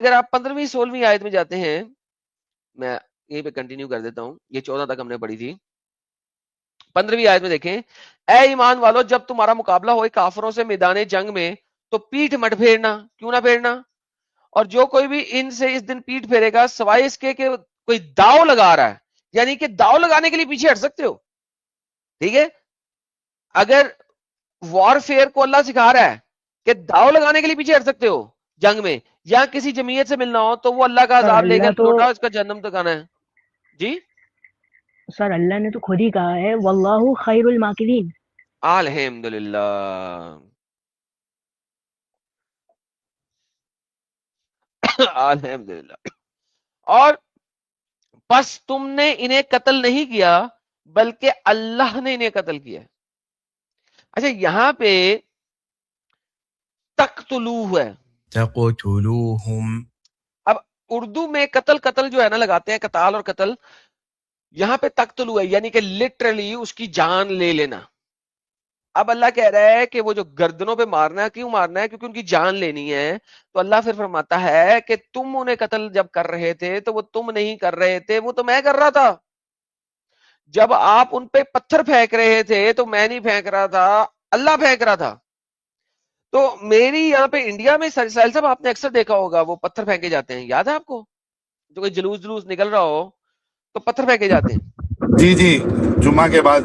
اگر آپ 15ویں 16ویں آیت میں جاتے ہیں، میں یہیں پہ کنٹینیو کر دیتا ہوں، یہ 14 تک ہم نے پڑھی تھی. 15ویں آیت میں دیکھیں، اے ایمان والو جب تمہارا مقابلہ ہوئے کافروں سے میدان جنگ میں تو پیٹھ مت پھیرنا. کیوں نہ پھیرنا؟ اور جو کوئی بھی ان سے اس دن پیٹھ پھیرے گا سوائے اس کے کہ کوئی داؤ لگا رہا ہے، یعنی کہ داؤ لگانے کے لیے پیچھے ہٹ سکتے ہو. ٹھیک ہے، اگر وار فیئر کو اللہ سکھا رہا ہے کہ داؤ لگانے کے لیے پیچھے ہٹ سکتے ہو جنگ میں، یا کسی جمعیت سے ملنا ہو تو وہ اللہ کا سر عذاب لے اللہ کر تو لوٹا، اس کا جہنم تک آنا ہے. جی سر اللہ نے تو خود ہی کہا ہے واللہ خیر الماکرین. الحمدللہ، الحمدللہ. اور پس تم نے انہیں قتل نہیں کیا بلکہ اللہ نے انہیں قتل کیا. اچھا یہاں پہ تقتلو ہے. تقتلوهم. اب اردو میں قتل قتل جو ہے نا لگاتے ہیں، قتال اور قتل، یہاں پہ تقتلو ہے یعنی کہ لٹرلی اس کی جان لے لینا. اب اللہ کہہ رہا ہے کہ وہ جو گردنوں پہ مارنا ہے، کیوں مارنا ہے؟ کیونکہ ان کی جان لینی ہے. تو اللہ پھر فرماتا ہے کہ تم انہیں قتل جب کر رہے تھے تو وہ تم نہیں کر رہے تھے، وہ تو میں کر رہا تھا. جب آپ ان پہ پتھر پھینک رہے تھے تو میں نہیں پھینک رہا تھا، اللہ پھینک رہا تھا. تو میری یہاں پہ انڈیا میں ساحل صاحب آپ نے اکثر دیکھا ہوگا وہ پتھر پھینکے جاتے ہیں، یاد ہے آپ کو؟ جو کوئی جلوس جلوس نکل رہا ہو تو پتھر پھینکے جاتے ہیں. جی جی، جمعہ کے بعد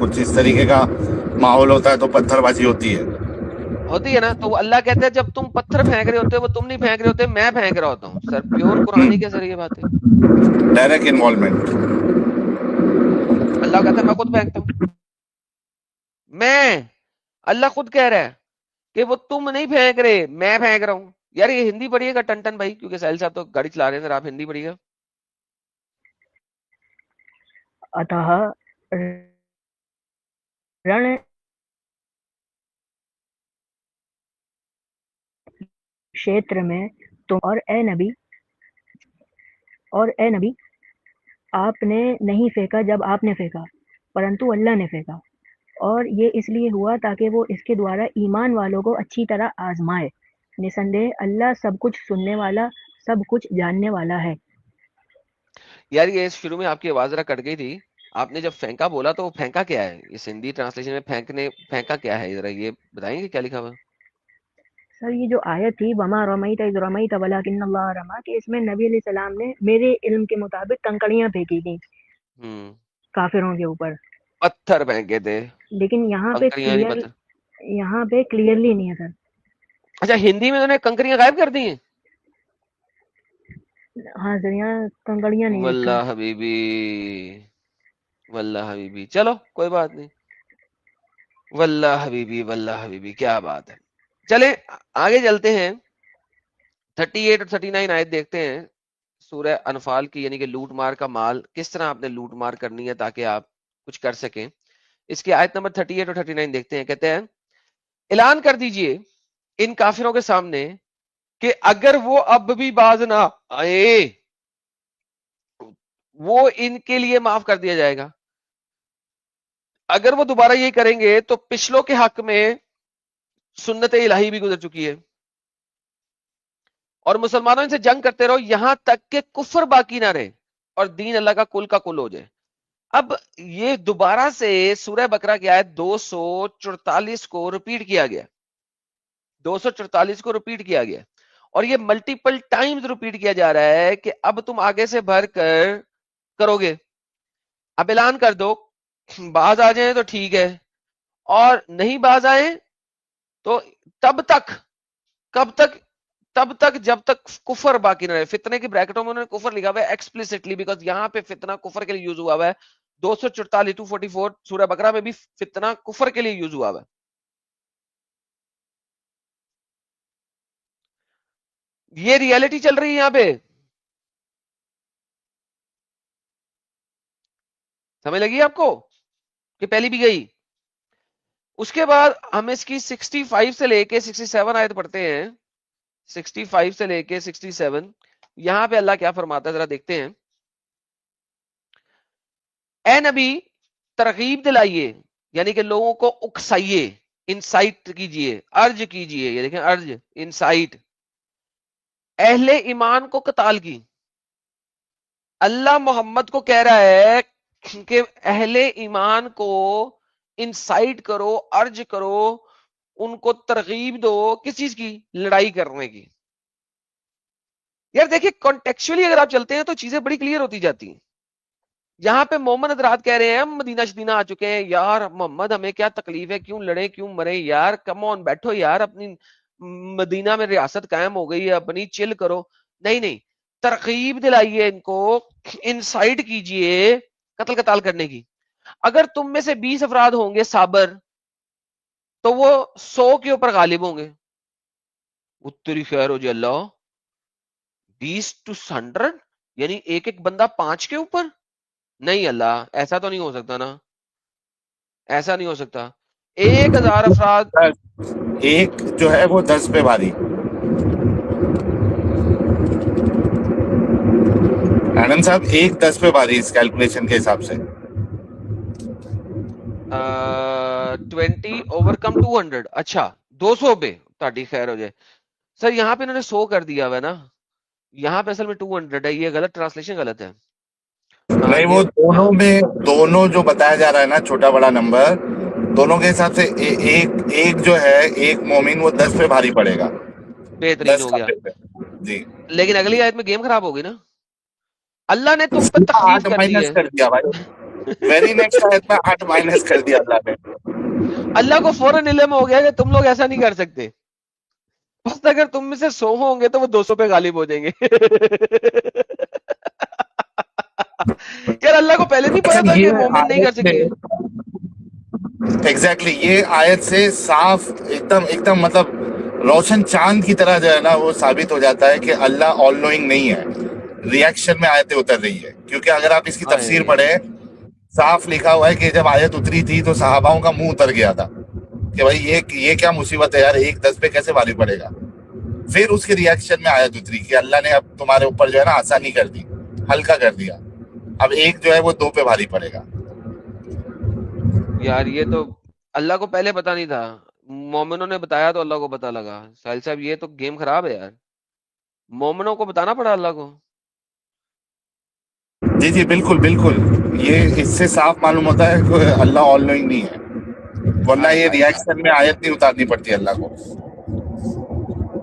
کچھ اس طریقے کا ماحول ہوتا ہے تو پتھر بازی ہوتی ہے. ہوتی ہے نا. تو وہ اللہ کہتے ہیں جب تم پتھر پھینک رہے ہوتے وہ تم نہیں پھینک رہے ہوتے، میں پھینک رہا ہوتا ہوں. سر پیور قرآنی کے ذریعے بات ہے. Direct involvement. اللہ کہتا ہے میں خود پھینکتا ہوں. میں اللہ خود کہہ رہا ہے کہ وہ تم نہیں پھینک رہے، میں پھینک رہا ہوں. یار یہ ہندی پڑھیے گا ٹن ٹن بھائی، کیونکہ ساحل صاحب تو گاڑی چلا رہے ہیں، آپ ہندی پڑھیے گا. اتہ رن کھیتر میں تم اور اے نبی آپ نے نہیں پھینکا جب آپ نے پھینکا، پرنتو اللہ نے پھینکا. اور یہ اس لیے ہوا تاکہ وہ اس کے دوارا ایمان والوں کو اچھی طرح آزمائے. نسندہ اللہ سب کچھ سننے والا، سب کچھ جاننے والا ہے. یار یہ شروع میں آپ کی آواز ذرا کٹ گئی تھی. آپ نے جب پھینکا بولا تو وہ پھینکا کیا ہے؟ اس ہندی ٹرانسلیشن میں پھینکا کیا ہے؟ ذرا یہ بتائیں گے کیا لکھا ہوا؟ سر یہ جو آیت تھی وما رمیت اذ رمیت ولکن اللہ رما، کہ اس میں نبی علیہ السلام نے میرے علم کے مطابق کنکڑیاں پھینکی تھیں کافروں کے اوپر، پتھر پھینکے تھے، لیکن یہاں کنکریاں نہیں پتھر. پہ کلیئرلی نہیں ہے سر. اچھا ہندی میں انہوں نے کنکریاں غائب کر دی ہیں. ہاں سر یہاں کنکڑیاں نہیں لکھا. واللہ حبیبی، واللہ حبیبی، چلو کوئی بات نہیں. واللہ حبیبی، واللہ حبیبی، کیا بات ہے. چلیں آگے چلتے ہیں. 38 اور 39 آیت دیکھتے ہیں سورہ انفال کی، یعنی کہ لوٹ مار کا مال کس طرح آپ نے لوٹ مار کرنی ہے تاکہ آپ کچھ کر سکیں. اس کی آیت نمبر 38 اور 39 دیکھتے ہیں. کہتے ہیں اعلان کر دیجئے ان کافروں کے سامنے کہ اگر وہ اب بھی باز نہ آئے وہ ان کے لیے معاف کر دیا جائے گا. اگر وہ دوبارہ یہی کریں گے تو پچھلوں کے حق میں سنت الہی بھی گزر چکی ہے. اور مسلمانوں ان سے جنگ کرتے رہو یہاں تک کہ کفر باقی نہ رہے اور دین اللہ کا کل ہو جائے. اب یہ دوبارہ سے سورہ بقرہ کی آیت 244 کو ریپیٹ کیا گیا، 244 کو ریپیٹ کیا گیا، اور یہ ملٹیپل ٹائمز ریپیٹ کیا جا رہا ہے کہ اب تم آگے سے بھر کر کرو گے. اب اعلان کر دو، باز آ جائیں تو ٹھیک ہے، اور نہیں باز آئیں تو تب تک، کب تک؟ تب تک جب تک کفر باقی نہ رہے. فتنے کی بریکٹوں میں انہوں نے کفر لکھا ہوا ہے ایکسپلیسٹلی، بیکاز یہاں پہ فتنہ کفر کے لیے یوز ہوا ہے. 244 244 سورہ بقرہ میں بھی فتنہ کفر کے لیے یوز ہوا ہے. یہ ریئلٹی چل رہی ہے یہاں پہ، سمجھ لگی آپ کو کہ پہلی بھی گئی؟ اس کے بعد ہم اس کی 65 سے لے کے 67 آیت پڑھتے ہیں. 65 سے لے کے 67 یہاں پہ اللہ کیا فرماتا ہے ذرا دیکھتے ہیں. اے نبی ترغیب دلائیے، یعنی کہ لوگوں کو اکسائیے، انسائٹ کیجئے، ارج کیجئے. یہ دیکھیں ارج، انسائٹ. اہل ایمان کو قتال کی. اللہ محمد کو کہہ رہا ہے کہ اہل ایمان کو انسائٹ کرو، ارج کرو، ان کو ترغیب دو کس چیز کی؟ لڑائی کرنے کی. یار دیکھیں کانٹیکچولی اگر آپ چلتے ہیں تو چیزیں بڑی کلیئر ہوتی جاتی ہیں. یہاں پہ مومن حضرات کہہ رہے ہیں ہم مدینہ شدینہ آ چکے ہیں، یار محمد ہمیں کیا تکلیف ہے، کیوں لڑیں کیوں مریں یار، کم آن بیٹھو یار، اپنی مدینہ میں ریاست قائم ہو گئی ہے، اپنی چل کرو. نہیں نہیں، ترغیب دلائیے ان کو، انسائٹ کیجئے قتل قتال کرنے کی. اگر تم میں سے 20 افراد ہوں گے صابر تو وہ 100 کے اوپر غالب ہوں گے. اتری خیر ہو جی اللہ، 20 to 100 یعنی ایک ایک بندہ 5 کے اوپر. نہیں اللہ ایسا تو نہیں ہو سکتا نا، ایسا نہیں ہو سکتا. 1000 افراد. ایک جو ہے وہ 10 پہ بھاری. ایڈم صاحب ایک 10 پہ بھاری اس کیلکولیشن کے حساب سے. 20 اوور کم 200. اچھا 200 پہ تاڑی خیر ہو جائے. سر یہاں پہ انہوں نے 100 کر دیا ہوا ہے نا، یہاں پہ اصل میں 200 ہے، یہ غلط ٹرانسلیشن غلط ہے. نہیں وہ یہ دونوں میں، دونوں جو بتایا جا رہا ہے نا چھوٹا بڑا نمبر، دونوں کے حساب سے ایک جو ہے ایک مومن وہ 10 پہ بھاری پڑے گا. بہترین 10 ہو گیا. کافر پہ. جی لیکن اگلی آیت میں گیم خراب ہوگی نا، اللہ نے تم پہ سیدھا تخفیف 8 کر دی مائنس ہے. کر دیا بھائی. ویری نیکسٹ آیت میں 8 مائنس کر دیا اللہ نے. اللہ کو فوراً علم ہو گیا کہ تم لوگ ایسا نہیں کر سکتے، بس اگر تم میں سے 100 ہوں گے تو وہ 200 پہ غالب ہو جائیں گے. یار اللہ کو پہلے نہیں پتا تھا کہ یہ مومن نہیں کر آیت سکیں گے. سے ایگزیکٹلی یہ آیت سے صاف ایک دم مطلب روشن چاند کی طرح جو ہے نا وہ ثابت ہو جاتا ہے کہ اللہ آل نوئنگ نہیں ہے. ریئیکشن میں آیتیں اتر رہی ہے، کیونکہ اگر آپ اس کی تفسیر پڑھیں صاف لکھا ہوا ہے کہ جب آیت اتری تھی تو صحاباؤں کا منہ اتر گیا تھا کہ بھائی یہ کیا مصیبت ہے یار، ایک 10 پہ کیسے بھاری پڑے گا. پھر اس کے ریئیکشن میں آیت اتری کہ اللہ نے اب تمہارے اوپر جو ہے نا آسانی کر دی، ہلکا کر دیا، اب ایک جو ہے وہ 2 پہ بھاری پڑے گا. یار یہ تو اللہ کو پہلے پتا نہیں تھا، مومنوں نے بتایا تو اللہ کو پتا لگا. ساحل صاحب یہ تو گیم خراب ہے یار، مومنوں کو بتانا پڑا اللہ کو. جی جی بالکل بالکل، یہ اس سے صاف معلوم ہوتا ہے کہ اللہ آل نوئنگ نہیں ہے، ورنہ ہائے یہ ہائے ہائے. ریئیکشن میں آیت نہیں اتارنی پڑتی اللہ کو.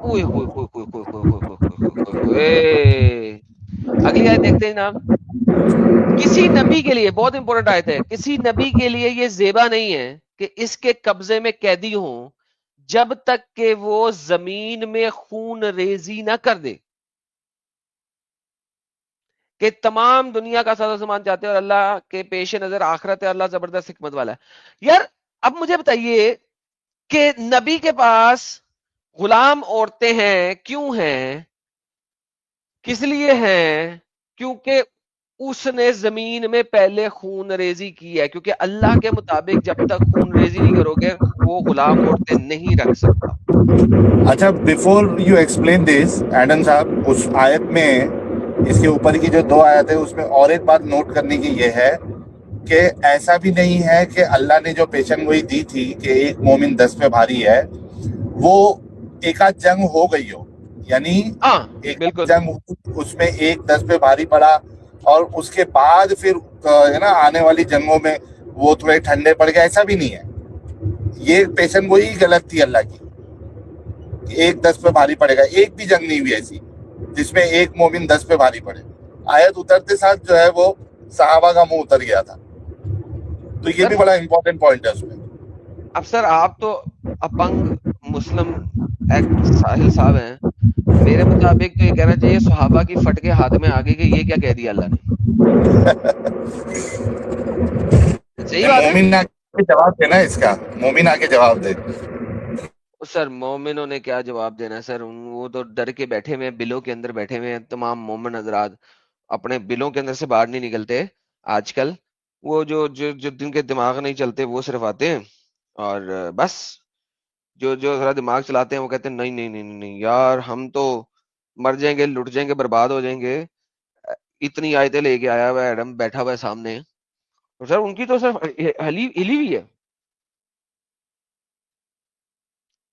اوئے ہوئے ہوئے ہوئے ہوئے ہوئے ہوئے ہوئے ہوئے ہوئے. اگلی آیت دیکھتے ہیں جناب. کسی نبی کے لیے بہت امپورٹنٹ آیت ہے، کسی نبی کے لیے یہ زیبا نہیں ہے کہ اس کے قبضے میں قیدی ہوں جب تک کہ وہ زمین میں خون ریزی نہ کر دے. کہ تمام دنیا کا ساز و سامان چاہتے ہیں اور اللہ کے پیش نظر آخرت ہے، اللہ زبردست حکمت والا ہے. یار اب مجھے بتائیے کہ نبی کے پاس غلام عورتیں ہیں، کیوں ہیں؟ کس لیے ہیں؟ کیونکہ اس نے زمین میں پہلے خون ریزی کی ہے، کیونکہ اللہ کے مطابق جب تک خون ریزی نہیں کرو گے وہ غلام عورتیں نہیں رکھ سکتا. اچھا before you explain this Adam صاحب، اس آیت میں اس کے اوپر کی جو 2 آیت ہے اس میں اور ایک بات نوٹ کرنے کی یہ ہے کہ ایسا بھی نہیں ہے کہ اللہ نے جو پیشن گوئی دی تھی کہ ایک مومن 10 پہ بھاری ہے وہ ایک آدھ جنگ ہو گئی ہو، یعنی ہاں ایک آدھ بالکل. جنگ اس میں ایک 10 پہ بھاری پڑا اور اس کے بعد پھر ہے نا آنے والی جنگوں میں وہ تھوڑے ٹھنڈے پڑ گئے، ایسا بھی نہیں ہے. یہ پیشن گوئی غلط تھی اللہ کی کہ ایک 10 پہ بھاری پڑے گا. ایک بھی جنگ نہیں ہوئی ایسی جس میں ایک مومن 10 پہ بھاری پڑے. آیت اترتے ساتھ جو ہے وہ صحابہ کا منہ اتر گیا تھا. تو یہ بھی بڑا امپورٹنٹ پوائنٹ ہے اس میں. اب سر آپ تو اپنگ مسلم ایکٹ ساحل صاحب ہیں، میرے مطابق تو یہ کہنا چاہیے صحابہ کی پھٹ کے ہاتھ میں آگے کہ یہ کیا کہہ دیا اللہ نے. صحیح بات ہے. مومن آ کے جواب دینا اس کا، مومن آ کے جواب دے. سر مومنوں نے کیا جواب دینا ہے سر، وہ تو ڈر کے بیٹھے ہوئے ہیں، بلوں کے اندر بیٹھے ہوئے ہیں. تمام مومن حضرات اپنے بلوں کے اندر سے باہر نہیں نکلتے آج کل. وہ جو جن کے دماغ نہیں چلتے وہ صرف آتے ہیں اور بس جو ذرا دماغ چلاتے ہیں وہ کہتے ہیں نہیں نہیں نہیں نہیں یار ہم تو مر جائیں گے، لٹ جائیں گے، برباد ہو جائیں گے. اتنی آیتیں لے کے آیا ہوا ہے ایڈم، بیٹھا ہوا ہے سامنے. سر ان کی تو صرف ہلی ہوئی ہے.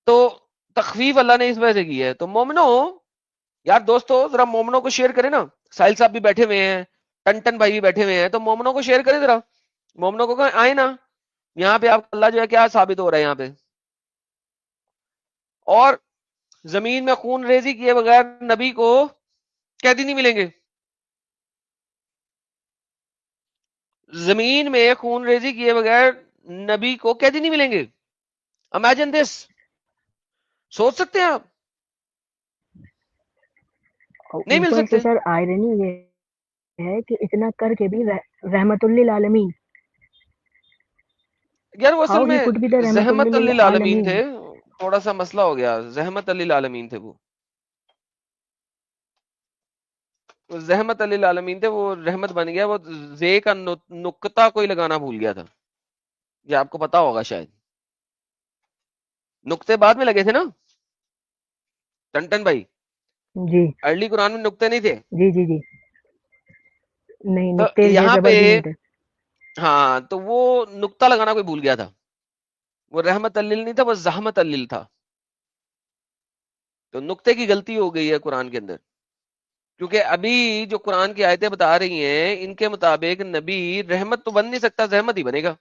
تو تخفیف اللہ نے اس وجہ سے کی ہے. تو مومنو یار دوستو ذرا مومنوں کو شیئر کریں نا, ساحل صاحب بھی بیٹھے ہوئے ہیں, ٹن بھائی بھی بیٹھے ہوئے ہیں, تو مومنوں کو شیئر کریں ذرا, مومنوں کو کہیں آئے نا یہاں پہ, آپ اللہ جو ہے کیا ثابت ہو رہا ہے یہاں پہ. اور زمین میں خون ریزی کیے بغیر نبی کو قیدی نہیں ملیں گے, زمین میں خون ریزی کیے بغیر نبی کو قیدی نہیں ملیں گے. امیجن دس, سوچ سکتے ہیں آپ؟ نہیں مل اوپر سے سکتے. سر آئرنی یہ ہے کہ اتنا کر کے بھی رحمت للعالمین, یار وہ اصل ہاؤ ہی میں could be the رحمت زحمت للعالمین للعالمین. تھے, تھوڑا سا مسئلہ ہو گیا, زحمت للعالمین تھے, وہ زحمت للعالمین تھے, وہ رحمت بن گیا, وہ زے کا نقطہ کوئی لگانا بھول گیا تھا, یہ آپ کو پتا ہوگا شاید, نقطے بعد میں لگے تھے نا ٹن بھائی, جی ارلی قرآن میں نقطے نہیں تھے. جی جی جی, نہیں تو نقطے یہاں پہ زبر بھی نہیں تھے. ہاں, تو وہ نقطہ لگانا کوئی بھول گیا تھا, وہ رحمت لل نہیں تھا, وہ زحمت لل تھا. تو نقطے کی غلطی ہو گئی ہے قرآن کے اندر, کیونکہ ابھی جو قرآن کی آیتیں بتا رہی ہیں ان کے مطابق نبی رحمت تو بن نہیں سکتا, زحمت ہی بنے گا.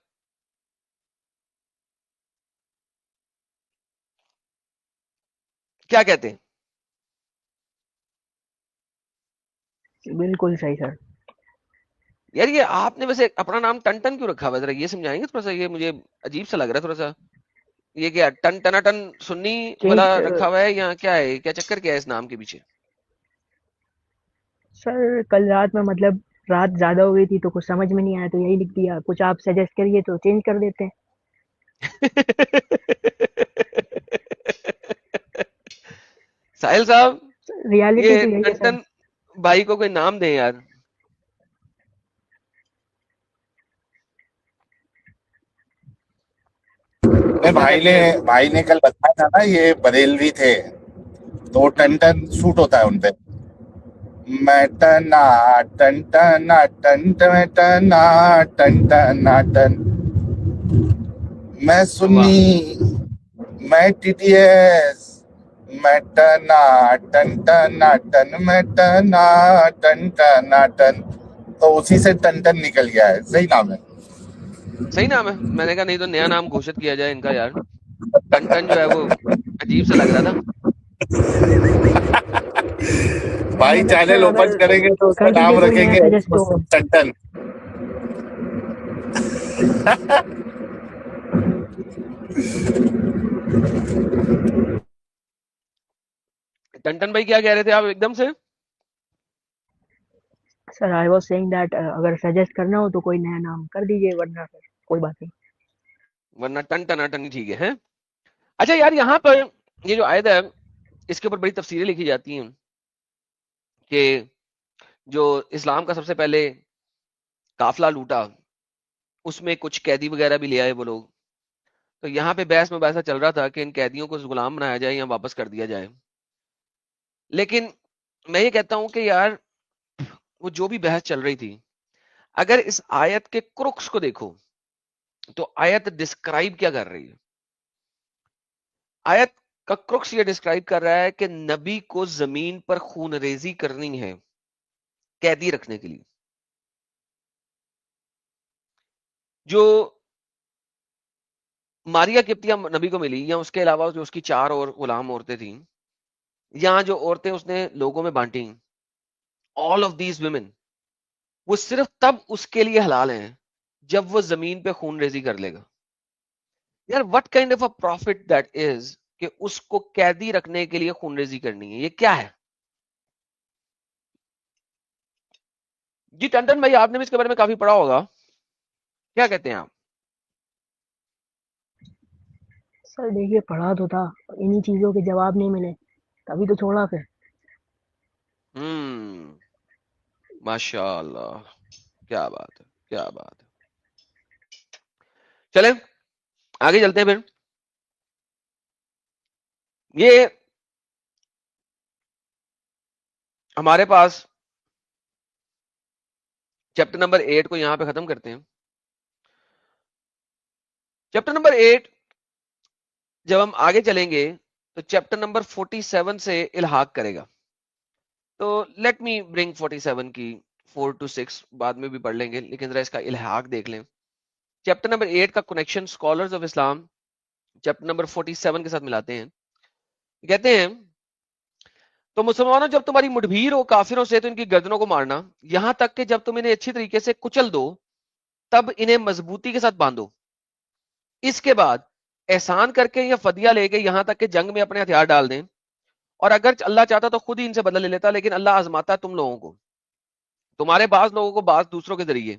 کیا کہتے ہیں؟ بالکل صحیح سر. یار یہ آپ نے ویسے اپنا نام ٹن کیوں رکھا ہوا ہے, ذرا یہ سمجھائیں گے تھوڑا سا, یہ مجھے عجیب سا لگ رہا ہے تھوڑا سا. یہ کیا ٹن سنی والا چینج رکھا ہوا ہے یا کیا ہے, کیا چکر کیا ہے اس نام کے پیچھے؟ سر کل رات میں مطلب رات زیادہ ہو گئی تھی تو کچھ سمجھ میں نہیں آیا تو یہی لکھ دیا, کچھ آپ سجیسٹ کریے تو چینج کر دیتے ہیں. ساحل صاحب, ریالٹی یہ تو یہی ہے سر. ٹن بھائی کو کوئی نام دیں یار. کیا کہتے ہیں؟ بھائی نے کل بتایا تھا نا یہ بریلوی تھے, تو وہ ٹن سوٹ ہوتا ہے ان پہ. میں Tina ton Tina ton Tina ton Tina ton, میں سنی, میں ٹی ٹی ایس, میں ٹنا ٹن ٹنا ٹن, میں ٹنا ٹن ٹنا ٹن, تو اسی سے ٹن نکل گیا ہے. صحیح نام ہے, صحیح نام ہے. میں نے کہا نہیں تو نیا نام گھوشت کیا جائے ان کا یار, ٹن جو ہے وہ عجیب سے لگ رہا تھا. بھائی مطلب سر چینل اگر اوپن کریں گے تو اس کا کر دیجیے نام کوئی رکھیں نیا گے سجیسٹ تو. ٹن. ٹن بھائی کیا کہہ رہے تھے آپ ایک دم سے؟ سر آئی واز سیئنگ دیٹ اگر سجیسٹ کرنا ہو تو کوئی نیا نام کر دیجیے, ورنہ سر کوئی بات نہیں. ورنہ ٹن ہی ٹھیک ہے. اچھا یار یہاں پر یہ جو آیت ہے اس کے اوپر بڑی تفسیریں لکھی جاتی ہیں کہ جو اسلام کا سب سے پہلے قافلہ لوٹا اس میں کچھ قیدی وغیرہ بھی لے آئے وہ لوگ, تو یہاں پہ بحث مباحثہ چل رہا تھا کہ ان قیدیوں کو غلام بنایا جائے یا واپس کر دیا جائے. لیکن میں یہ کہتا ہوں کہ یار وہ جو بھی بحث چل رہی تھی, اگر اس آیت کے کرکس کو دیکھو تو آیت ڈسکرائب کیا کر رہی ہے؟ آیت کا کرکس یہ ڈسکرائب کر رہا ہے کہ نبی کو زمین پر خون ریزی کرنی ہے قیدی رکھنے کے لیے. جو ماریا قبطیہ نبی کو ملی یا اس کے علاوہ جو اس کی 4 اور غلام عورتیں تھیں, یہاں جو عورتیں اس نے لوگوں میں بانٹی, all of these women, وہ صرف تب اس کے لیے حلال ہیں جب وہ زمین پہ خون ریزی کر لے گا. یار what kind of a prophet that is کہ اس کو قیدی رکھنے کے لیے خون ریزی کرنی ہے, یہ کیا ہے؟ جی ٹنٹن بھائی آپ نے بھی اس کے بارے میں کافی پڑھا ہوگا, کیا کہتے ہیں آپ؟ سر دیکھیے پڑھا تو تھا, انہی چیزوں کے جواب نہیں ملے تبھی تو چھوڑا پھر. ماشاء اللہ, کیا بات ہے, کیا بات ہے. چلیں آگے چلتے ہیں پھر. یہ ہمارے پاس چیپٹر نمبر 8 کو یہاں پہ ختم کرتے ہیں. چیپٹر نمبر 8 جب ہم آگے چلیں گے تو چیپٹر نمبر 47 سے الحاق کرے گا. تو لیٹ می برنگ 47 کی 4 to 6 بعد میں بھی پڑھ لیں گے، لیکن ذرا اس کا الحاق دیکھ لیں. چیپٹر نمبر 8 کا connection scholars of Islam chapter number 47 کے ساتھ ملاتے ہیں. کہتے ہیں تو مسلمانوں جب تمہاری مٹبھیر ہو کافروں سے تو ان کی گردنوں کو مارنا، یہاں تک کہ جب تم انہیں اچھی طریقے سے کچل دو تب انہیں مضبوطی کے ساتھ باندھو. اس کے بعد احسان کر کے یا فدیہ لے کے یہاں تک کہ جنگ میں اپنے ہتھیار ڈال دیں. اور اگر اللہ چاہتا تو خود ہی ان سے بدلہ لے لیتا، لیکن اللہ آزماتا ہے تم لوگوں کو، تمہارے بعض لوگوں کو بعض دوسروں کے ذریعے.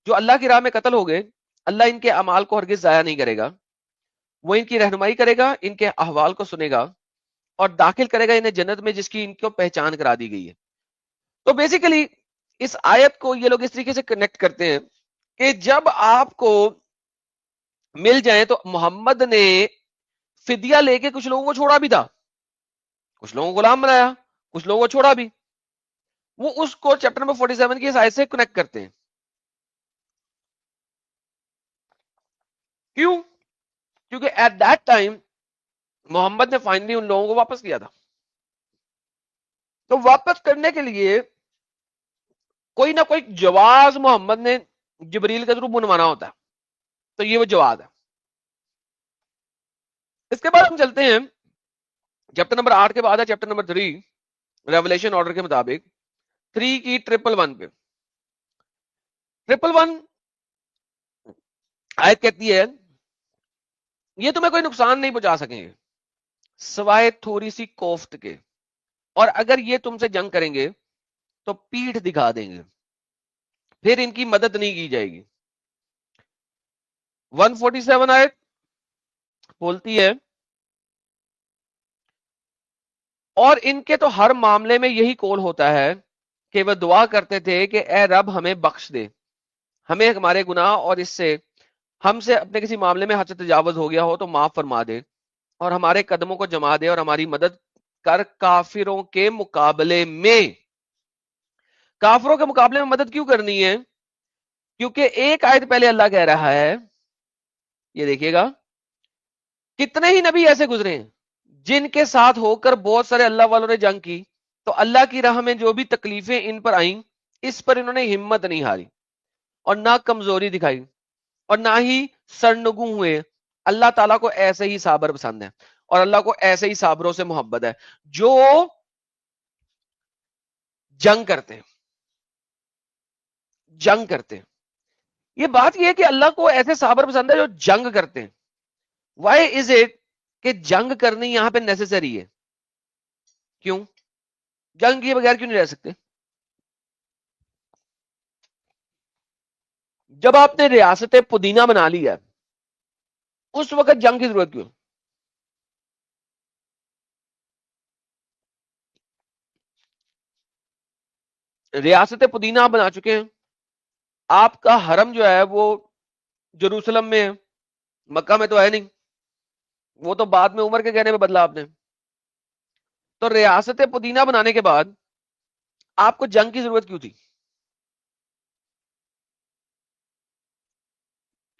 جو اللہ کی راہ میں قتل ہو گئے اللہ ان کے اعمال کو ہرگز ضائع نہیں کرے گا، وہ ان کی رہنمائی کرے گا، ان کے احوال کو سنے گا اور داخل کرے گا انہیں جنت میں جس کی ان کو پہچان کرا دی گئی ہے. تو بیسیکلی اس آیت کو یہ لوگ اس طریقے سے کنیکٹ کرتے ہیں کہ جب آپ کو مل جائیں تو محمد نے فدیہ لے کے کچھ لوگوں کو چھوڑا بھی تھا، کچھ لوگوں کو غلام بنایا، کچھ لوگوں کو چھوڑا بھی. وہ اس کو چیپٹر نمبر 47 کی اس آیت سے کنیکٹ کرتے ہیں. کیوں؟ کیونکہ ایٹ دیٹ ٹائم محمد نے فائنلی ان لوگوں کو واپس کیا تھا. تو واپس کرنے کے لیے کوئی نہ کوئی جواز محمد نے جبریل کے تھرو بنوانا ہوتا ہے. تو یہ وہ جواز ہے. اس کے بعد ہم چلتے ہیں چیپٹر نمبر 8 کے بعد ہے چیپٹر نمبر 3 ریولیشن آرڈر کے مطابق 3 کی 111 پہ. 111 آیت کہتی ہے یہ تمہیں کوئی نقصان نہیں پہنچا سکیں گے سوائے تھوڑی سی کوفت کے، اور اگر یہ تم سے جنگ کریں گے تو پیٹھ دکھا دیں گے، پھر ان کی مدد نہیں کی جائے گی. 147 آیت بولتی ہے اور ان کے تو ہر معاملے میں یہی قول ہوتا ہے کہ وہ دعا کرتے تھے کہ اے رب ہمیں بخش دے، ہمیں ہمارے گناہ اور اس سے ہم سے اپنے کسی معاملے میں حد سے تجاوز ہو گیا ہو تو معاف فرما دے، اور ہمارے قدموں کو جما دے اور ہماری مدد کر کافروں کے مقابلے میں. کافروں کے مقابلے میں مدد کیوں کرنی ہے؟ کیونکہ ایک آیت پہلے اللہ کہہ رہا ہے، یہ دیکھیے گا کتنے ہی نبی ایسے گزرے ہیں جن کے ساتھ ہو کر بہت سارے اللہ والوں نے جنگ کی، تو اللہ کی راہ میں جو بھی تکلیفیں ان پر آئیں اس پر انہوں نے ہمت نہیں ہاری اور نہ کمزوری دکھائی اور نہ ہی سرنگوں ہوئے. اللہ تعالیٰ کو ایسے ہی صابر پسند ہے اور اللہ کو ایسے ہی صابروں سے محبت ہے جو جنگ کرتے ہیں. جنگ کرتے ہیں. یہ بات یہ ہے کہ اللہ کو ایسے صابر پسند ہے جو جنگ کرتے ہیں. وائی از اٹ کہ جنگ کرنی یہاں پہ نیسیسری ہے؟ کیوں؟ جنگ کیے بغیر کیوں نہیں رہ سکتے؟ جب آپ نے ریاست پودینہ بنا لی ہے اس وقت جنگ کی ضرورت کیوں؟ ریاست پودینہ آپ بنا چکے ہیں، آپ کا حرم جو ہے وہ جروسلم میں ہے، مکہ میں تو ہے نہیں، وہ تو بعد میں عمر کے کہنے میں بدلا آپ نے. تو ریاست پودینہ بنانے کے بعد آپ کو جنگ کی ضرورت کیوں تھی؟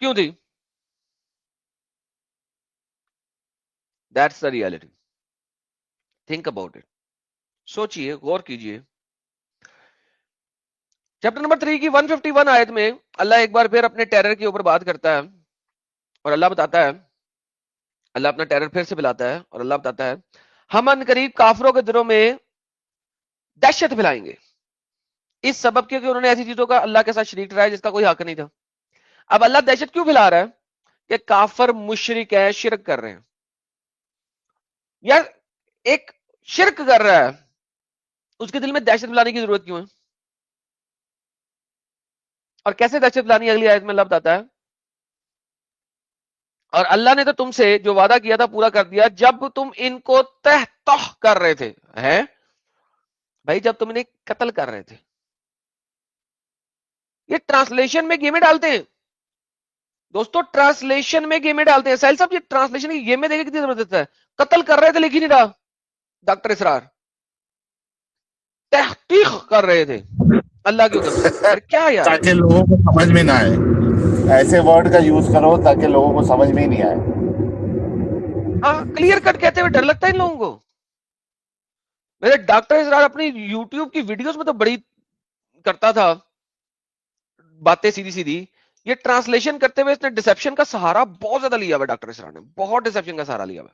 کیوں تھی؟ That's the reality. Think about it. سوچئے، غور کیجئے. چیپٹر نمبر 3 کی 151 آیت میں اللہ ایک بار پھر اپنے ٹیرر کے اوپر بات کرتا ہے اور اللہ بتاتا ہے، اللہ اپنا ٹیرر پھر سے پھیلاتا ہے اور اللہ بتاتا ہے ہم ان قریب کافروں کے دلوں میں دہشت پھیلائیں گے اس سبب کے کہ انہوں نے ایسی چیزوں کا اللہ کے ساتھ شریک ٹھہرایا جس کا کوئی حق نہیں تھا. اب اللہ دہشت کیوں پھیلا رہا ہے؟ کہ کافر مشرک ہے، شرک کر رہے ہیں. یار ایک شرک کر رہا ہے اس کے دل میں دہشت پھیلانے کی ضرورت کیوں ہے؟ اور کیسے دہشت پھیلانی اگلی آیت میں اللہ بتاتا ہے اور اللہ نے تو تم سے جو وعدہ کیا تھا پورا کر دیا جب تم ان کو تہ تہ کر رہے تھے. ہے بھائی جب تم انہیں قتل کر رہے تھے. یہ ٹرانسلیشن میں گیمیں ڈالتے ہیں دوستو، ٹرانسلیشن میں گیمیں ڈالتے ہیں. سہیل صاحب یہ ٹرانسلیشن کی گیمیں دیکھیں کتنی زبردست ہے. قتل کر رہے تھے لکھ ہی نہیں رہا ڈاکٹر اسرار، تحقیق کر رہے تھے اللہ کے حکم. کیا یار تاکہ لوگوں کو سمجھ میں نہ آئے، ایسے ورڈ کا یوز کرو تاکہ لوگوں کو سمجھ میں ہی نہیں آئے. ہاں کلیئر کٹ کہتے ہوئے ڈر لگتا ہے ان لوگوں کو. میرے ڈاکٹر اسرار اپنی یوٹیوب کی ویڈیوز میں تو بڑی کرتا تھا باتیں سیدھی سیدھی، یہ ٹرانسلیشن کرتے ہوئے اس نے ڈسپشن کا سہارا بہت زیادہ لیا ہوا، ڈاکٹر اسرار نے بہت ڈسپشن کا سہارا لیا ہوا.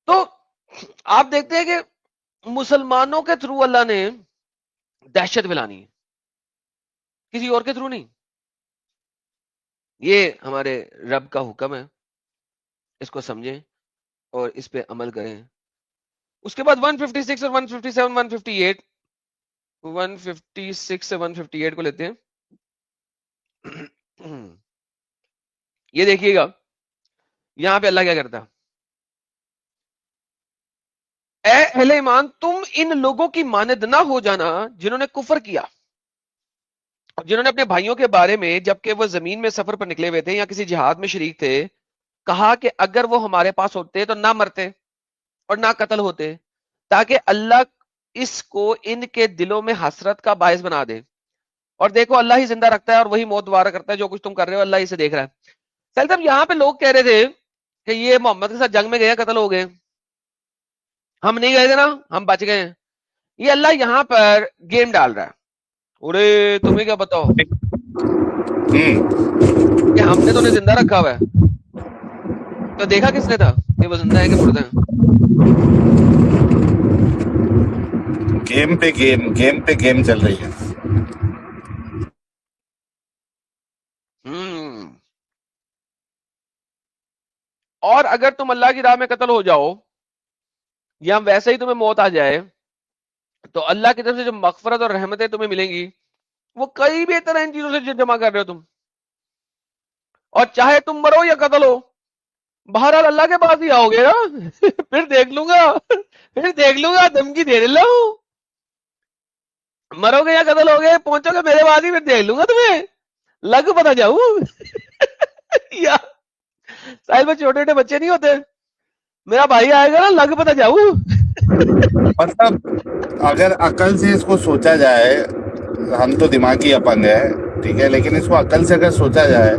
تو آپ دیکھتے ہیں کہ مسلمانوں کے تھرو اللہ نے دہشت پھیلانی ہے، کسی اور کے تھرو نہیں. یہ ہمارے رب کا حکم ہے، اس کو سمجھیں اور اس پہ عمل کریں. اس کے بعد 156 اور 157 158 156 سے 158 کو لیتے ہیں. یہ دیکھیے گا یہاں پہ اللہ کیا کرتا ہے. اے اہل ایمان، تم ان لوگوں کی مانند نہ ہو جانا جنہوں نے کفر کیا، جنہوں نے اپنے بھائیوں کے بارے میں جبکہ وہ زمین میں سفر پر نکلے ہوئے تھے یا کسی جہاد میں شریک تھے کہا کہ اگر وہ ہمارے پاس ہوتے تو نہ مرتے اور نہ قتل ہوتے، تاکہ اللہ اس کو ان کے دلوں میں حسرت کا باعث بنا دے. اور دیکھو اللہ ہی زندہ رکھتا ہے اور وہی موت دوبارہ کرتا ہے، جو کچھ تم کر رہے ہو اللہ ہی سے دیکھ رہا ہے. سہیل صاحب یہاں پہ لوگ کہہ رہے تھے کہ یہ محمد کے ساتھ جنگ میں گئے قتل ہو گئے، ہم نہیں گئے تھے نا ہم بچ گئے ہیں. یہ اللہ یہاں پر گیم ڈال رہا ہے. ارے تمہیں کیا بتاؤ کہ ہم نے تو انہیں زندہ رکھا ہوا ہے، تو دیکھا کس نے تھا کہ وہ زندہ ہے کہ مردہ ہے؟ گیم پہ گیم چل رہی ہے. اور اگر تم اللہ کی راہ میں قتل ہو جاؤ یا ویسے ہی تمہیں موت آ جائے تو اللہ کی طرف سے جو مغفرت اور رحمتیں تمہیں ملیں گی وہ کئی بہتر ہیں ان چیزوں سے جو جمع کر رہے ہو تم. اور چاہے تم مرو یا قتل ہو بہرحال اللہ کے پاس ہی آؤ گے نا. پھر دیکھ لوں گا دھمکی دے لو، مرو گے یا قتل ہو گے پہنچو گے میرے پاس ہی، پھر دیکھ لوں گا تمہیں، لگ پتا جاؤں. یا ساحل میں چھوٹے چھوٹے بچے نہیں ہوتے، میرا بھائی آئے گا نا لگ پتا جاؤں. مطلب اگر عقل سے اس کو سوچا جائے، ہم تو دماغی اپنگ ہے ٹھیک ہے، لیکن اس کو عقل سے اگر سوچا جائے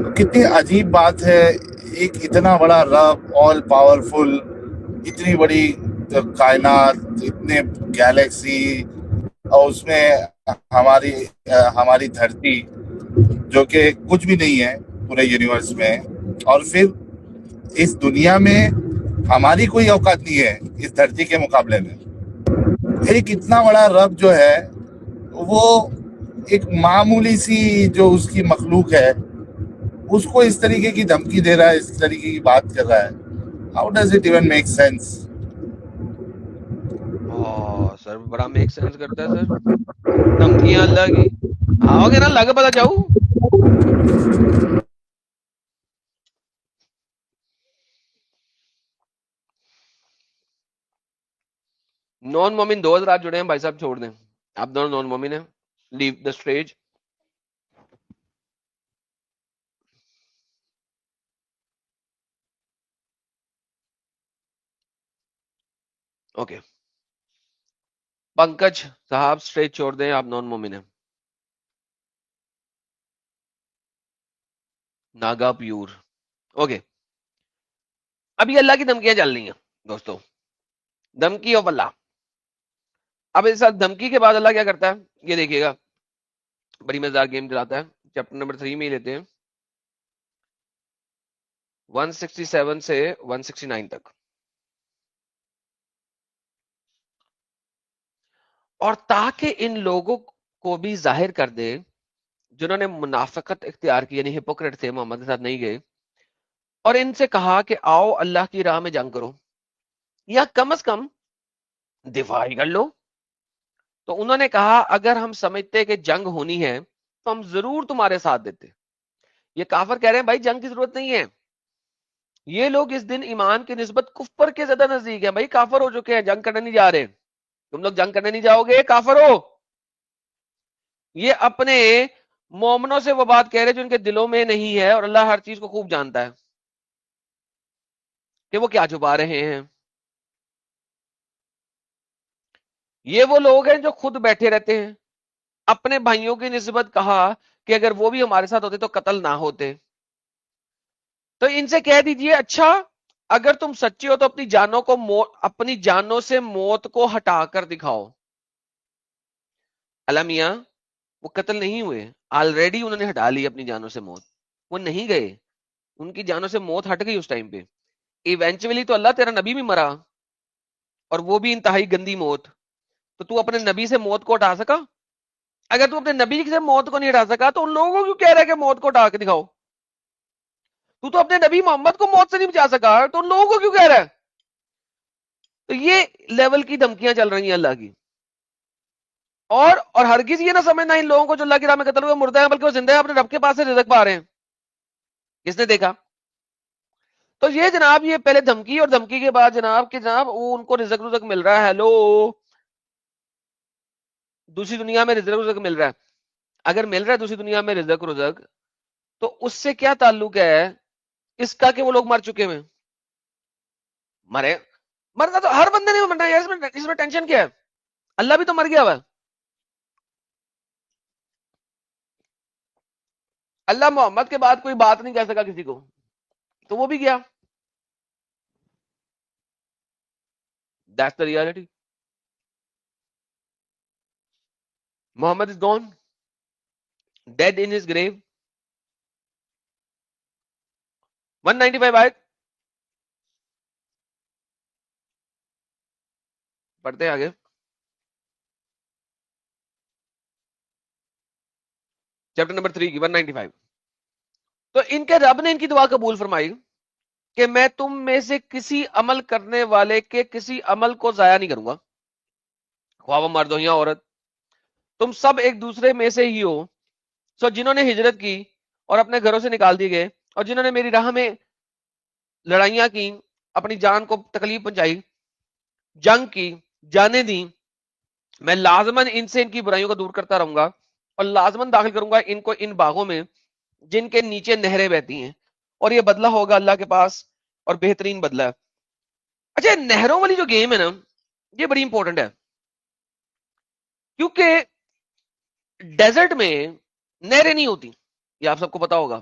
تو کتنی عجیب بات ہے. ایک اتنا بڑا رب، آل پاورفل، اتنی بڑی کائنات، اتنے گیلیکسی، اور اس میں ہماری دھرتی جو کہ کچھ بھی نہیں ہے پورے یونیورس میں، اور پھر اس دنیا میں ہماری کوئی اوقات نہیں ہے اس دھرتی کے مقابلے میں. ایک اتنا بڑا رب جو ہے وہ ایک معمولی سی جو اس کی مخلوق ہے اس کو اس طریقے کی دھمکی دے رہا ہے، اس طریقے کی بات کر رہا ہے. How does it even make sense? Sir بڑا میک سینس کرتا ہے سر. دھمکیاں اللہ کی، آؤ گے نا لگ پتا جاؤں. نان مومن 2 رات جڑے ہیں بھائی صاحب، چھوڑ دیں آپ دونوں نان مومن ہیں، لیو دا اسٹیج. اوکے پنکج صاحب اسٹیج چھوڑ دیں، آپ نان مومن ہیں. ناگا پیور. اوکے ابھی اللہ کی دھمکیاں چل رہی ہیں دوستو، دھمکی آف اللہ. اب اس ساتھ دھمکی کے بعد اللہ کیا کرتا ہے یہ دیکھیے گا، بڑی مزیدار گیم چلاتا ہے. چیپٹر نمبر 3 میں ہی لیتے ہیں 167 سے 169 تک. اور تاکہ ان لوگوں کو بھی ظاہر کر دے جنہوں نے منافقت اختیار کی، یعنی ہپوکریٹ تھے، محمد کے ساتھ نہیں گئے، اور ان سے کہا کہ آؤ اللہ کی راہ میں جنگ کرو یا کم از کم دفاع ہی کر لو. تو انہوں نے کہا اگر ہم سمجھتے کہ جنگ ہونی ہے تو ہم ضرور تمہارے ساتھ دیتے. یہ کافر کہہ رہے ہیں بھائی جنگ کی ضرورت نہیں ہے. یہ لوگ اس دن ایمان کی نسبت کفر کے زیادہ نزدیک ہیں. بھائی کافر ہو چکے ہیں، جنگ کرنے نہیں جا رہے، تم لوگ جنگ کرنے نہیں جاؤ گے، کافر ہو. یہ اپنے مومنوں سے وہ بات کہہ رہے جو ان کے دلوں میں نہیں ہے، اور اللہ ہر چیز کو خوب جانتا ہے کہ وہ کیا چھپا رہے ہیں. یہ وہ لوگ ہیں جو خود بیٹھے رہتے ہیں، اپنے بھائیوں کی نسبت کہا کہ اگر وہ بھی ہمارے ساتھ ہوتے تو قتل نہ ہوتے. تو ان سے کہہ دیجئے اچھا اگر تم سچے ہو تو اپنی جانوں سے موت کو ہٹا کر دکھاؤ. اللہ میاں وہ قتل نہیں ہوئے, آلریڈی انہوں نے ہٹا لی اپنی جانوں سے موت, وہ نہیں گئے, ان کی جانوں سے موت ہٹ گئی اس ٹائم پہ. ایونچولی تو اللہ تیرا نبی بھی مرا, اور وہ بھی انتہائی گندی موت. تو اپنے نبی سے موت کو ہٹا سکا؟ اگر تو اپنے نبی سے موت کو نہیں ہٹا سکا تو ان لوگوں کو کیوں کہہ رہا ہے کہ موت کو ہٹا کے دکھاؤ؟ تو اپنے نبی محمد کو موت سے نہیں بچا سکا تو ان لوگوں کو کیوں کہہ رہا ہے؟ تو یہ لیول کی دھمکیاں چل رہی ہیں اللہ کی. اور ہرگز یہ نہ سمجھنا ان لوگوں کو جو اللہ کی راہ میں قتل ہوئے مردہ ہیں, بلکہ وہ زندہ ہیں, اپنے رب کے پاس سے رزق پا رہے ہیں. کس نے دیکھا؟ تو یہ جناب یہ پہلے دھمکی, اور دھمکی کے بعد جناب کہ جناب وہ ان کو رزق مل رہا ہے. ہیلو, دوسری دنیا میں رزق مل رہا ہے. اگر مل رہا ہے دوسری دنیا میں رزق تو اس سے کیا تعلق ہے اس کا کہ وہ لوگ مر چکے ہیں؟ مرنا تو ہر بندے نے مرنا ہے, اس میں ٹینشن کیا ہے؟ اللہ بھی تو مر گیا ہوا ہے. اللہ محمد کے بعد کوئی بات نہیں کہہ سکا کسی کو, تو وہ بھی گیا. That's the reality. Muhammad is gone, dead in his grave. 195 آیت پڑھتے ہیں آگے. چیپٹر نمبر 3 کی 195. تو ان کے رب نے ان کی دعا قبول فرمائی کہ میں تم میں سے کسی عمل کرنے والے کے کسی عمل کو ضائع نہیں کروں گا, خواہ وہ مرد ہو یا عورت. تم سب ایک دوسرے میں سے ہی ہو. سو جنہوں نے ہجرت کی اور اپنے گھروں سے نکال دیے گئے, اور جنہوں نے میری راہ میں لڑائیاں کی, اپنی جان کو تکلیف پہنچائی, جنگ کی, جانے دی, میں لازماً ان سے ان کی برائیوں کو دور کرتا رہوں گا, اور لازماً داخل کروں گا ان کو ان باغوں میں جن کے نیچے نہریں بہتی ہیں, اور یہ بدلہ ہوگا اللہ کے پاس اور بہترین بدلہ ہے. اچھا, نہروں والی جو گیم ہے نا, یہ بڑی امپورٹنٹ ہے, کیونکہ ڈیزرٹ میں نہریں نہیں ہوتی, یہ آپ سب کو پتا ہوگا.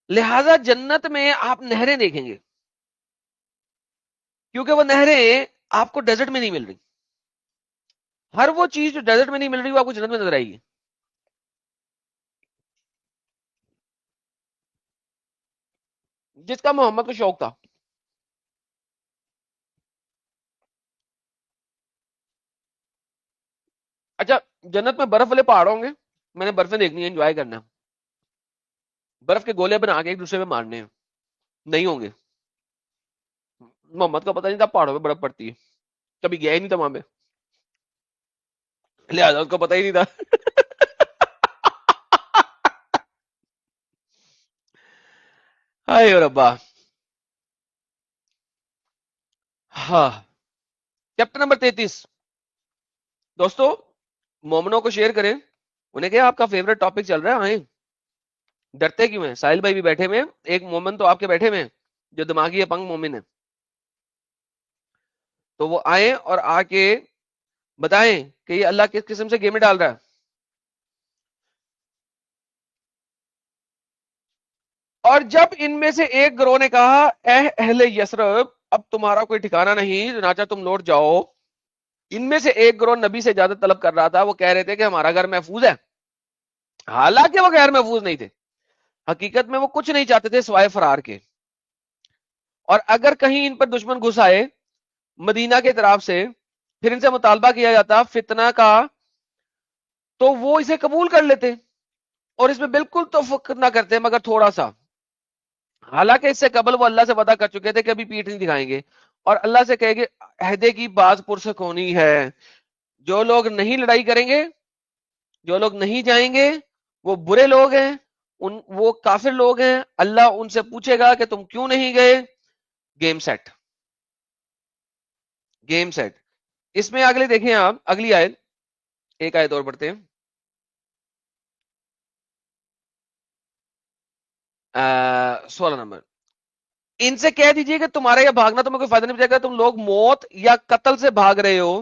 لہذا جنت میں آپ نہریں دیکھیں گے, کیونکہ وہ نہریں آپ کو ڈیزرٹ میں نہیں مل رہی. ہر وہ چیز جو ڈیزرٹ میں نہیں مل رہی وہ آپ کو جنت میں نظر آئے گی. جس کا محمد کو شوق تھا. اچھا, جنت میں برف والے پہاڑ ہوں گے, میں نے برفیں دیکھنی ہے, انجوائے کرنا ہے, برف کے گولے بنا کے ایک دوسرے میں مارنے ہیں. نہیں ہوں گے. محمد کو پتہ نہیں تھا پہاڑوں میں برف پڑتی ہے, کبھی گیا ہی نہیں تھا وہاں پہ, لہٰذا اس کو پتہ ہی نہیں تھا. ہائے ربا. ہاں, چیپٹر نمبر 33. دوستو مومنوں کو شیئر کریں, انہیں کیا آپ کا فیوریٹ ٹاپک چل رہا ہے, آئیں. ڈرتے کیوں ہیں؟ ساحل بھائی بھی بیٹھے ہوئے ہیں, ایک مومن تو آپ کے بیٹھے ہوئے ہیں جو دماغی اپنگ مومن ہے, تو وہ آئیں اور آ کے بتائیں کہ یہ اللہ کس قسم سے گیمیں ڈال رہا ہے. اور جب ان میں سے ایک گروہ نے کہا اے اہل یثرب, اب تمہارا کوئی ٹھکانہ نہیں, چنانچہ تم لوٹ جاؤ. ان میں سے ایک گروہ نبی سے اجازت طلب کر رہا تھا, وہ کہہ رہے تھے کہ ہمارا گھر محفوظ ہے, حالانکہ وہ غیر محفوظ نہیں تھے. حقیقت میں وہ کچھ نہیں چاہتے تھے سوائے فرار کے, اور اگر کہیں ان پر دشمن گھس آئے مدینہ کے طرف سے, پھر ان سے مطالبہ کیا جاتا فتنہ کا, تو وہ اسے قبول کر لیتے, اور اس میں بالکل تو فکر نہ کرتے مگر تھوڑا سا. حالانکہ اس سے قبل وہ اللہ سے وعدہ کر چکے تھے کہ ابھی پیٹ نہیں دکھائیں گے, اور اللہ سے کہے گے عہدے کی باز پرسک ہونی ہے. جو لوگ نہیں لڑائی کریں گے, جو لوگ نہیں جائیں گے, وہ برے لوگ ہیں, وہ کافر لوگ ہیں. اللہ ان سے پوچھے گا کہ تم کیوں نہیں گئے. Game set, game set. اس میں اگلے دیکھیں آپ, اگلی آیت, ایک آیت اور پڑھتے ہیں, 16 نمبر. ان سے کہہ دیجئے کہ تمہارا یہ بھاگنا تمہیں کوئی فائدہ نہیں پہنچائے گا, تم لوگ موت یا قتل سے بھاگ رہے ہو,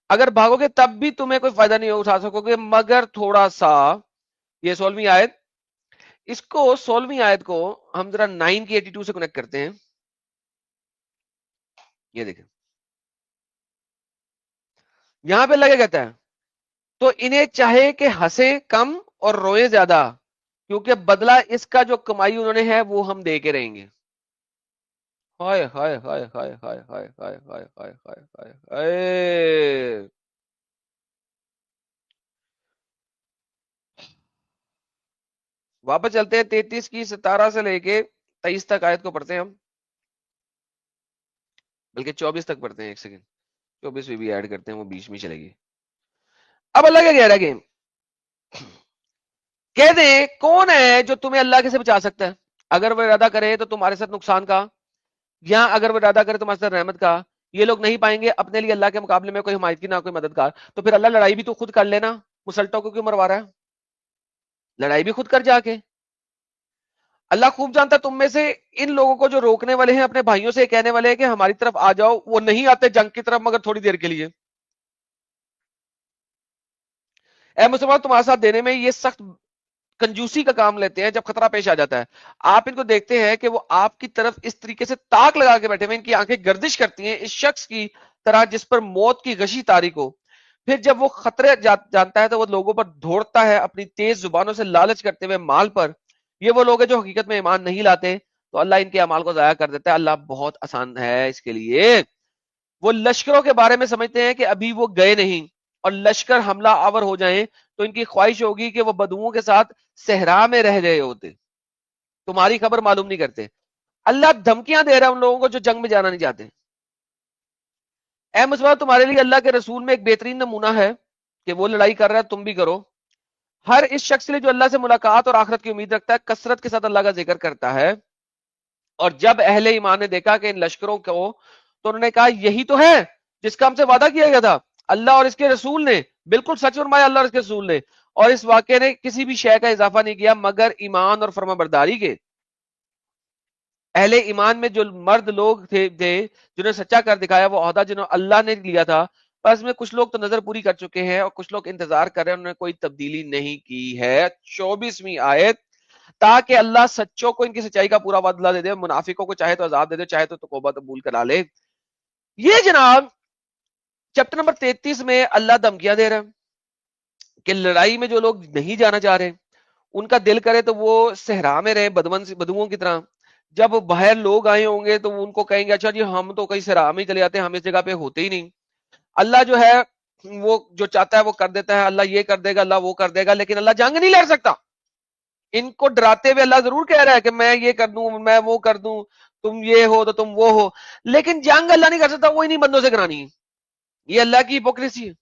اگر بھاگو گے تب بھی تمہیں کوئی فائدہ نہیں اٹھا سکو گے مگر تھوڑا سا. یہ 16ویں آیت. اس کو 16ویں آیت کو ہم ذرا 9 کی 82 سے کنیکٹ کرتے ہیں. یہ دیکھیں یہاں پہ اللہ کیا کہتا ہے, تو انہیں چاہے کہ ہنسے کم اور روئیں زیادہ, کیونکہ بدلہ اس کا جو کمائی انہوں نے ہے وہ ہم دے کے رہیں گے. ہائے ہائے ہائے ہائے ہائے ہائے ہائے ہائے ہائے ہائے ہائے ہائے. واپس چلتے ہیں 33 کی 17 سے لے کے 23 تک آیت کو پڑھتے ہیں ہم, بلکہ 24 تک پڑھتے ہیں. ایک سیکنڈ, 24 بھی ایڈ کرتے ہیں, وہ بیچ میں چلے گی. اب اللہ کیا کہہ رہا ہے کہ کہہ دیں کون ہے جو تمہیں اللہ کے سے بچا سکتا ہے, اگر وہ ارادہ کرے تو تمہارے ساتھ نقصان کا, یا اگر وہ ارادہ کرے تمہارے ساتھ رحمت کا. یہ لوگ نہیں پائیں گے اپنے لیے اللہ کے مقابلے میں کوئی حمایت کی نہ کوئی مددگار. تو پھر اللہ لڑائی بھی تو خود کر لینا, مسلطوں کو کیوں مروا رہا ہے؟ لڑائی بھی خود کر جا کے. اللہ خوب جانتا تم میں سے ان لوگوں کو جو روکنے والے ہیں اپنے بھائیوں سے کہنے والے ہیں کہ ہماری طرف آ جاؤ, وہ نہیں آتے جنگ کی طرف مگر تھوڑی دیر کے لیے. اے مسلمان تمہارے ساتھ دینے میں یہ سخت کنجوسی کا کام لیتے ہیں جب خطرہ پیش آ جاتا ہے. آپ ان کو دیکھتے ہیں کہ وہ آپ کی طرف اس طریقے سے تاک لگا کے بیٹھے ہوئے, ان کی آنکھیں گردش کرتی ہیں اس شخص کی طرح جس پر موت کی غشی تاریک ہو. پھر جب وہ خطرے جانتا ہے تو وہ لوگوں پر دوڑتا ہے اپنی تیز زبانوں سے لالچ کرتے ہوئے مال پر. یہ وہ لوگ ہیں جو حقیقت میں ایمان نہیں لاتے, تو اللہ ان کے اعمال کو ضائع کر دیتا ہے. اللہ بہت آسان ہے اس کے لیے. وہ لشکروں کے بارے میں سمجھتے ہیں کہ ابھی وہ گئے نہیں, اور لشکر حملہ آور ہو جائیں تو ان کی خواہش ہوگی کہ وہ بدوؤں کے ساتھ صحرا میں رہ گئے ہوتے, تمہاری خبر معلوم نہیں کرتے. اللہ دھمکیاں دے رہا ہے ان لوگوں کو جو جنگ میں جانا نہیں چاہتے. اے مسلمان تمہارے لیے اللہ کے رسول میں ایک بہترین نمونہ ہے کہ وہ لڑائی کر رہا ہے تم بھی کرو. ہر اس شخص کے لیے جو اللہ سے ملاقات اور آخرت کی امید رکھتا ہے کثرت کے ساتھ اللہ کا ذکر کرتا ہے. اور جب اہل ایمان نے دیکھا کہ ان لشکروں کو, تو انہوں نے کہا یہی تو ہے جس کا ہم سے وعدہ کیا گیا تھا. اللہ اور اس کے رسول نے بالکل سچ فرمایا, اللہ اور اس کے رسول نے, اور اس واقعے نے کسی بھی شے کا اضافہ نہیں کیا مگر ایمان اور فرما برداری کے. اہل ایمان میں جو مرد لوگ تھے جنہوں نے سچا کر دکھایا, وہ عہدہ جنہوں اللہ نے لیا تھا, بس میں کچھ لوگ تو نظر پوری کر چکے ہیں اور کچھ لوگ انتظار کر رہے ہیں, انہوں نے کوئی تبدیلی نہیں کی ہے. 24ویں آیت, تاکہ اللہ سچوں کو ان کی سچائی کا پورا بدلہ دے دے, منافقوں کو چاہے تو عذاب دے دے, چاہے تو توبہ قبول کرا لے. یہ جناب چیپٹر نمبر 33 میں اللہ دھمکیاں دے رہا ہے کہ لڑائی میں جو لوگ نہیں جانا چاہ رہے, ان کا دل کرے تو وہ صحرا میں رہے بدوؤں کی طرح. جب باہر لوگ آئے ہوں گے تو وہ ان کو کہیں گے اچھا جی ہم تو کہیں صحرا میں ہی چلے جاتے ہیں, ہم اس جگہ پہ ہوتے ہی نہیں. اللہ جو ہے وہ جو چاہتا ہے وہ کر دیتا ہے, اللہ یہ کر دے گا, اللہ وہ کر دے گا, لیکن اللہ جنگ نہیں لڑ سکتا. ان کو ڈراتے ہوئے اللہ ضرور کہہ رہا ہے کہ میں یہ کر دوں, میں وہ کر دوں, تم یہ ہو تو تم وہ ہو, لیکن جنگ اللہ نہیں کر سکتا, وہ انہیں بندوں سے کرانی ہے. یہ اللہ کی ہپوکریسی ہے.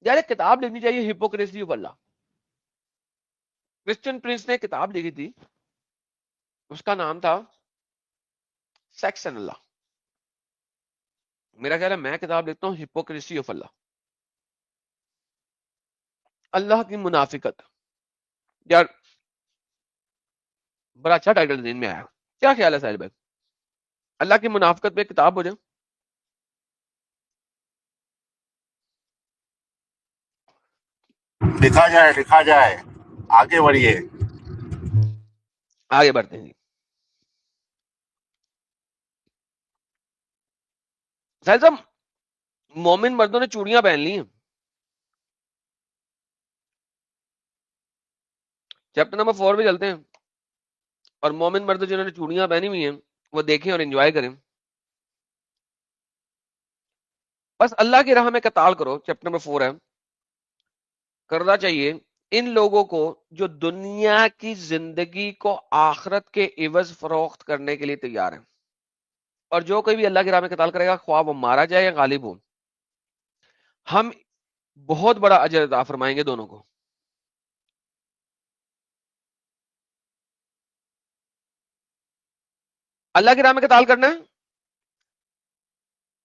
یار کتاب لکھنی چاہیے hypocrisy of Allah. Christian prince نے کتاب لکھی تھی, اس کا نام تھا سیکس اینڈ اللہ. میرا خیال ہے میں کتاب لکھتا ہوں ہپوکریسی آف اللہ, اللہ کی منافقت. یار بڑا اچھا ٹائٹل ذہن میں آیا. کیا خیال ہے ساحل بھائی, اللہ کی منافقت پہ کتاب ہو جائے؟ لکھا جائے, آگے بڑھیے. آگے بڑھتے ہیں جی. ساحل صاحب مومن مردوں نے چوڑیاں پہن لی ہیں. چیپٹر نمبر 4 پہ چلتے ہیں, اور مومن مرد جنہوں نے چوڑیاں پہنی ہوئی ہیں وہ دیکھیں اور انجوائے کریں. بس اللہ کی راہ میں قتال کرو, چیپٹر نمبر 4 ہے. کرنا چاہیے ان لوگوں کو جو دنیا کی زندگی کو آخرت کے عوض فروخت کرنے کے لیے تیار ہیں, اور جو کوئی بھی اللہ کی راہ میں قتال کرے گا خواہ وہ مارا جائے یا غالب ہو, ہم بہت بڑا اجر عطا فرمائیں گے دونوں کو. اللہ کی راہ میں قتال کرنا ہے,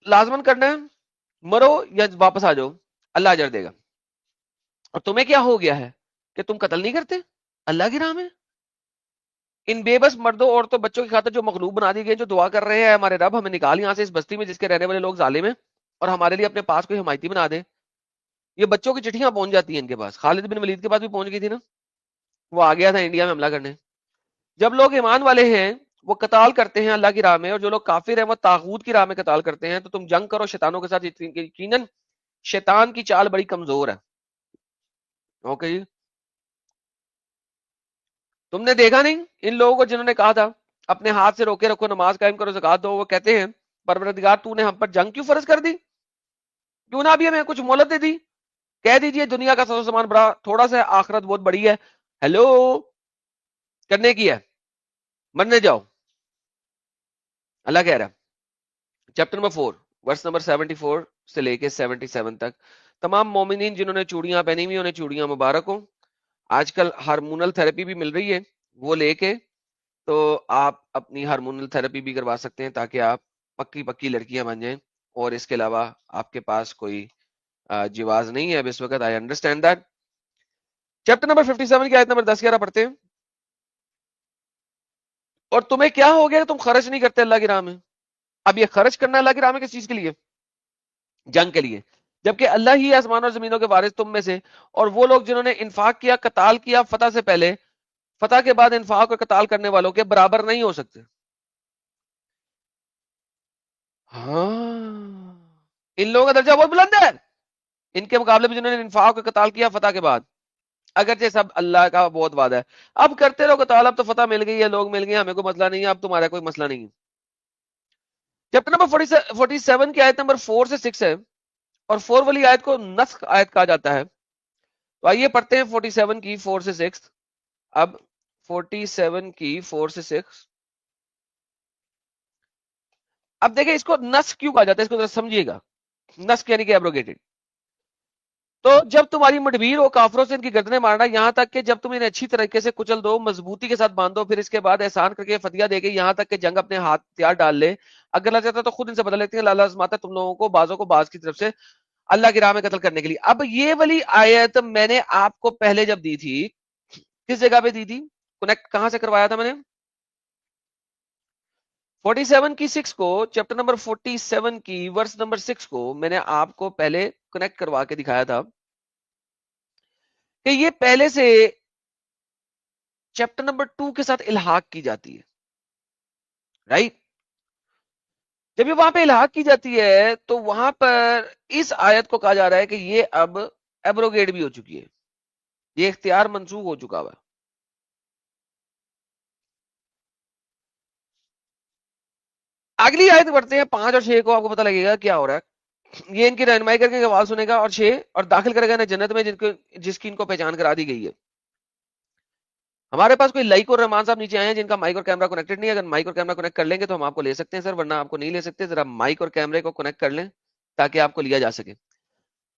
لازمن کرنا ہے, مرو یا واپس آ جاؤ, اللہ اجر دے گا. اور تمہیں کیا ہو گیا ہے کہ تم قتل نہیں کرتے اللہ کی راہ میں؟ ان بے بس مردوں عورتوں بچوں کی خاطر جو مغلوب بنا دی گئے, جو دعا کر رہے ہیں ہمارے رب ہمیں نکال یہاں سے اس بستی میں جس کے رہنے والے لوگ ظالم ہیں, اور ہمارے لیے اپنے پاس کوئی حمایتی بنا دے. یہ بچوں کی چٹھیاں پہنچ جاتی ہیں ان کے پاس. خالد بن ولید کے پاس بھی پہنچ گئی تھی نا, وہ آ گیا تھا انڈیا میں حملہ کرنے. جب لوگ ایمان والے ہیں وہ قتال کرتے ہیں اللہ کی راہ میں، اور جو لوگ کافر ہیں وہ طاغوت کی راہ میں قتال کرتے ہیں، تو تم جنگ کرو شیطانوں کے ساتھ، یقیناً شیطان کی چال بڑی کمزور ہے. اوکے جی، تم نے دیکھا نہیں ان لوگوں کو جنہوں نے کہا تھا اپنے ہاتھ سے روکے رکھو، نماز قائم کرو، زکات دو، وہ کہتے ہیں پروردگار تو نے ہم پر جنگ کیوں فرض کر دی، کیوں نہ ابھی ہمیں کچھ مہلت دے دی، کہہ دیجئے دنیا کا ساز و سامان بڑا تھوڑا سا ہے، آخرت بہت بڑی ہے. ہیلو، کرنے کی ہے، مرنے جاؤ. اللہ کہہ رہا ہے چیپٹر نمبر 4 ورس نمبر 74 سے لے کے 77 تک، تمام مومنین جنہوں نے چوڑیاں پہنی ہوئی انہیں چوڑیاں مبارک ہوں. آج کل ہارمونل تھراپی بھی مل رہی ہے، وہ لے کے تو آپ اپنی ہارمونل تھراپی بھی کروا سکتے ہیں تاکہ آپ پکی لڑکیاں بن جائیں. اور اس کے علاوہ آپ کے پاس کوئی جواز نہیں ہے اب اس وقت. I understand that. Chapter number 57 کی آیت نمبر 10-11 پڑھتے ہیں. اور تمہیں کیا ہو گیا کہ تم خرچ نہیں کرتے اللہ کی راہ میں؟ اب یہ خرچ کرنا اللہ کی راہ میں کس چیز کے لیے؟ جنگ کے لیے. جبکہ اللہ ہی آسمان اور زمینوں کے وارث تم میں سے، اور وہ لوگ جنہوں نے انفاق کیا، قتال کیا فتح سے پہلے، فتح کے بعد انفاق اور قتال کرنے والوں کے برابر نہیں ہو سکتے. ہاں، ان لوگوں کا درجہ بہت بلند ہے ان کے مقابلے میں جنہوں نے انفاق اور قتال کیا فتح کے بعد، اگرچہ سب اللہ کا بہت وعدہ ہے. اب کرتے رہو قتال، اب تو فتح مل گئی ہے، لوگ مل گئے، ہمیں کوئی مسئلہ نہیں ہے، اب تمہارا کوئی مسئلہ نہیں ہے. چیپٹر نمبر 47 کی آیت نمبر 4 سے 6 ہے، اور 4 والی آیت کو نسخ آیت کہا جاتا ہے. تو آئیے پڑھتے ہیں 47 کی 4 سے 6. اب 47 کی 4 سے 6، اب دیکھیں اس کو نسخ کیوں کہا جاتا ہے، اس کو ذرا سمجھیے گا. نسخ یعنی کہ ایبروگیٹڈ. تو جب تمہاری مڈبیر ہو کافروں سے ان کی گردنیں مارنا، یہاں تک کہ جب تم انہیں اچھی طریقے سے کچل دو، مضبوطی کے ساتھ باندھو، پھر اس کے بعد احسان کر کے فدیہ دے کے یہاں تک کہ جنگ اپنے ہاتھ ہتھیار ڈال لے. اگر اللہ چاہتا تو خود ان سے بدل لیتے ہیں. اللہ آزماتا ہے تم لوگوں کو بعضوں کو بعض کی طرف سے اللہ کی راہ میں قتل کرنے کے لیے. اب یہ والی آیت میں نے آپ کو پہلے جب دی تھی کس جگہ پہ دی تھی، کنیکٹ کہاں سے کروایا تھا میں نے؟ 47 کی 6 کو، چیپٹر نمبر 47 کی ورس نمبر 6 کو میں نے آپ کو پہلے کنیکٹ کروا کے دکھایا تھا کہ یہ پہلے سے چیپٹر نمبر 2 کے ساتھ الحاق کی جاتی ہے، رائٹ؟ جب یہ وہاں پہ الحاق کی جاتی ہے تو وہاں پر اس آیت کو کہا جا رہا ہے کہ یہ اب ایبروگیٹ بھی ہو چکی ہے، یہ اختیار منسوخ ہو چکا ہوا ہے. اگلی آیت پڑھتے ہیں 5 اور 6 کو، آپ کو پتہ لگے گا کیا ہو رہا ہے. یہ ان کی رہنمائی کر کے آواز سنے گا، اور 6 اور داخل کرے گا جنت میں جس کی ان کو پہچان کرا دی گئی ہے. ہمارے پاس کوئی لائک اور رحمان صاحب نیچے آئے ہیں جن کا مائک اور کیمرہ کنیکٹڈ نہیں ہے. اگر مائک اور کیمرہ کنیکٹ کر لیں گے تو ہم آپ کو لے سکتے ہیں سر، ورنہ آپ کو نہیں لے سکتے. ذرا مائک اور کیمرے کو کنیکٹ کر لیں تاکہ آپ کو لیا جا سکے.